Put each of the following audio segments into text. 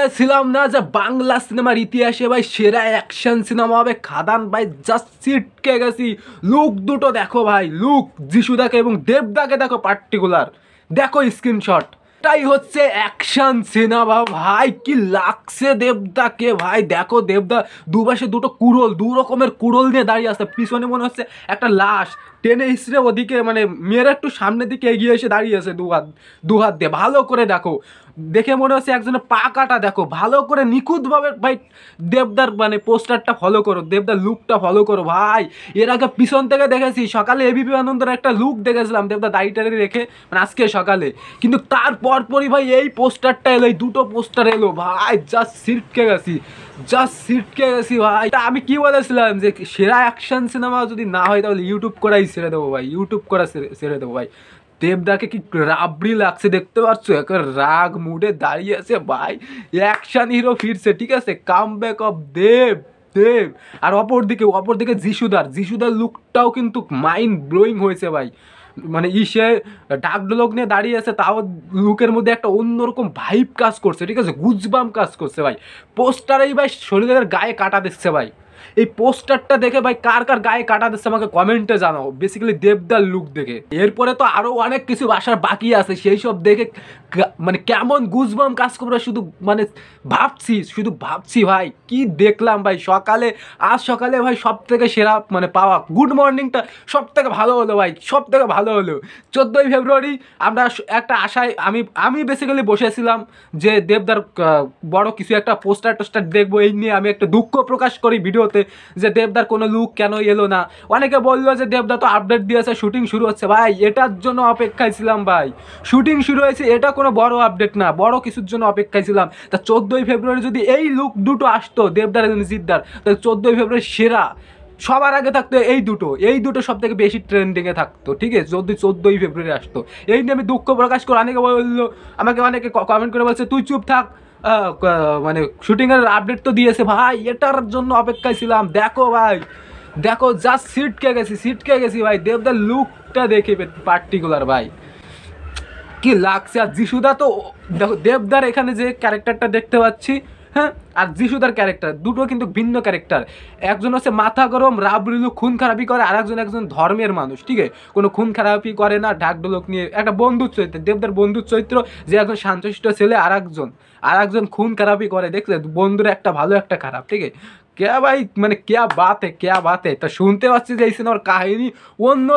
বলেছিলাম না যে বাংলা সিনেমার ইতিহাসে ভাই সেরা অ্যাকশন সিনেমা হবে খাদান ভাই। জাস্ট ছিটকে গেছি। লুক দুটো দেখো ভাই, লুক যিশুদাকে এবং দেবদাকে দেখো, পার্টিকুলার দেখো স্ক্রিনশট। এটাই হচ্ছে অ্যাকশন সিনেমা ভাই। কি লাগছে দেবদাকে ভাই, দেখো দেবদা দুপাশে দুটো কুড়োল, দু রকমের কুড়োল নিয়ে দাঁড়িয়ে আসছে। পিছনে মনে হচ্ছে একটা লাশ টেনে হিসড়ে ওদিকে মানে মেয়েরা একটু সামনের দিকে এগিয়ে এসে দাঁড়িয়ে আছে দু হাত দিয়ে। ভালো করে দেখো, দেখে মনে হচ্ছে একজনের পা কাটা। দেখো ভালো করে নিখুঁতভাবে ভাই দেবদার মানে পোস্টারটা ফলো করো, দেবদার লুকটা ফলো করো ভাই। এর আগে পিছন থেকে দেখেছি, সকালে এবিপি আনন্দের একটা লুক দেখেছিলাম দেবদা দাড়িটারে রেখে, মানে আজকে সকালে। কিন্তু তারপরই ভাই এই পোস্টারটা এলো, এই দুটো পোস্টার এলো ভাই। জাস্ট ছিটকে গেছি, জাস্ট ছিটকে গেছি ভাই। আমি কি বলেছিলাম যে সেরা অ্যাকশন সিনেমা যদি না হয় তাহলে ইউটিউব করাই ছেড়ে দেবো ভাই, ইউটিউব করা ছেড়ে দেবো ভাই। দেবদাকে কি রাবড়ি লাগছে দেখতে পাচ্ছ, একটা রাগ মুডে দাঁড়িয়ে আছে ভাই। অ্যাকশন হিরো ফিরছে, ঠিক আছে, কাম ব্যাক অফ দেব। আর অপরদিকে যিশুদার লুকটাও কিন্তু মাইন্ড ব্লোয়িং হয়েছে ভাই। মানে সে ডাক ডলক নিয়ে দাঁড়িয়ে আছে, তাও লুকের মধ্যে একটা অন্যরকম ভাইব কাজ করছে, ঠিক আছে, গুজবাম কাজ করছে ভাই। পোস্টারেই ভাই শরীরের গায়ে কাটা দিচ্ছে ভাই। এই পোস্টারটা দেখে ভাই কার কার গায়ে কাটা দিচ্ছে আমাকে কমেন্টে জানাও, বেসিক্যালি দেবদার লুক দেখে। এরপরে তো আরও অনেক কিছু আসার বাকি আছে, সেই সব দেখে মানে কেমন গুজবাম কাজ করবে শুধু মানে ভাবছি ভাই। কি দেখলাম ভাই আজ সকালে ভাই সব থেকে সেরা মানে পাওয়া গুড মর্নিংটা সব থেকে ভালো হলো ভাই, সব থেকে ভালো হলো। 14ই ফেব্রুয়ারি আমরা একটা আশায় আমি বেসিক্যালি বসেছিলাম যে দেবদার বড় কিছু একটা টোস্টার দেখবো। এই নিয়ে আমি একটা দুঃখ প্রকাশ করি ভিডিওতে যে দেবদার কোনো লুক কেন এলো না। অনেকে বললো যে দেবদা তো আপডেট দিয়েছে, শুটিং শুরু হচ্ছে। ভাই এটার জন্য অপেক্ষায় ছিলাম ভাই, শুটিং শুরু হয়েছে, এটা কোনো বড় আপডেট না, বড় কিছুর জন্য অপেক্ষায় ছিলাম। তা 14ই ফেব্রুয়ারি যদি এই লুক দুটো আসতো দেবদার এবং জিদ্দার, তাহলে 14ই ফেব্রুয়ারি সেরা সবার আগে থাকতো এই দুটো সব থেকে বেশি ট্রেন্ডিংয়ে থাকতো, ঠিক আছে, যদি 14ই ফেব্রুয়ারি আসতো। এই নিয়ে আমি দুঃখ প্রকাশ করি। অনেকে কমেন্ট করে বলছে তুই চুপ থাক, মানে শুটিংয়ের আপডেট তো দিয়েছে ভাই, এটার জন্য অপেক্ষায় ছিলাম। দেখো ভাই, দেখো জাস্ট ছিটকে গেছি ভাই দেবদার লুকটা দেখে পার্টিকুলার ভাই। কি লাগছে। আর যিশুদা তো দেখো, দেবদার এখানে যে ক্যারেক্টারটা দেখতে পাচ্ছি, হ্যাঁ, আর যিশুদার ক্যারেক্টার দুটো কিন্তু ভিন্ন ক্যারেক্টার। একজন হচ্ছে মাথা গরম রাবড়িলু খুন খারাপি করে, আর একজন ধর্মের মানুষ, ঠিক আছে, কোনো খুন খারাপি করে না, ঢাকঢোলক নিয়ে একটা বন্ধুর চরিত্র, দেবদার বন্ধুর চরিত্র, যে একজন শান্তশিষ্ট ছেলে, আর একজন খুন খারাপি করে। দেখলে বন্ধুর একটা ভালো একটা খারাপ, ঠিক আছে। क्या भाई মানে क्या बात है। তা শুনতে পাচ্ছি যে এই সিনেমার কাহিনী অন্য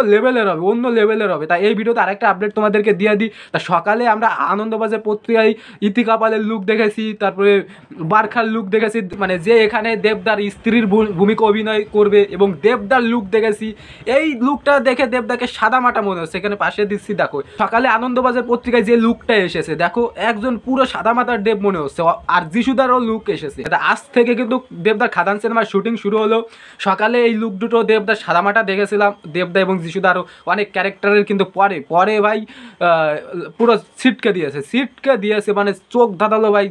লেভেলের হবে। তাই এই ভিডিওতে আরেকটা আপডেট তোমাদেরকে দিয়ে দিই। তা সকালে আমরা আনন্দবাজার পত্রিকায় ইতিকা পালের লুক দেখেছি, তারপরে বারখার লুক দেখেছি, মানে যে এখানে দেবদার স্ত্রীর ভূমিকা অভিনয় করবে, এবং দেবদার লুক দেখেছি। এই লুকটা দেখে দেবদাকে সাদামাটা মনে হচ্ছে। এখানে পাশে দিচ্ছি দেখো, সকালে আনন্দবাজার পত্রিকায় যে লুকটা এসেছে, দেখো একজন পুরো সাদামাটার দেব মনে হচ্ছে। আর যিশুদারও লুক এসেছে। আজ থেকে কিন্তু দেবদার খাদান সিনেমার শুটিং শুরু হলো। সকালে এই লুক দুটো দেবদার সাদামাটা দেখেছিলাম, দেবদা এবং যিশুদারও অনেক ক্যারেক্টারের, কিন্তু পরে ভাই পুরো ছিটকে দিয়েছে, মানে চোখ ধাঁধালো ভাই,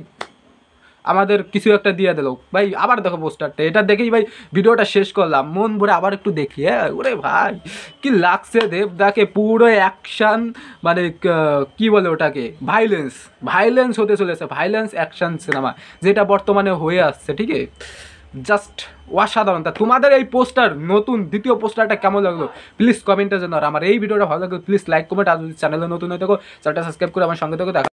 আমাদের কিছু একটা দিয়ে দিল ভাই। আবার দেখো পোস্টারটা, এটা দেখেই ভাই ভিডিওটা শেষ করলাম, মন ভরে আবার একটু দেখি। হ্যাঁ ওরে ভাই কি লাগছে দেবদাকে, পুরো অ্যাকশন, মানে কি বলে ওটাকে, ভাইলেন্স হতে চলেছে, ভাইলেন্স অ্যাকশন সিনেমা যেটা বর্তমানে হয়ে আসছে, ঠিক আছে, জাস্ট অসাধারণ। তা তোমাদের এই পোস্টার, নতুন দ্বিতীয় পোস্টারটা কেমন লাগলো প্লিজ কমেন্টে জানাও। আর আমার এই ভিডিওটা ভালো লাগলো প্লিজ লাইক কমেন্ট, আর যদি চ্যানেলে নতুন হয়ে থাকো চ্যানেলটা সাবস্ক্রাইব করে আমার সঙ্গে থাকো।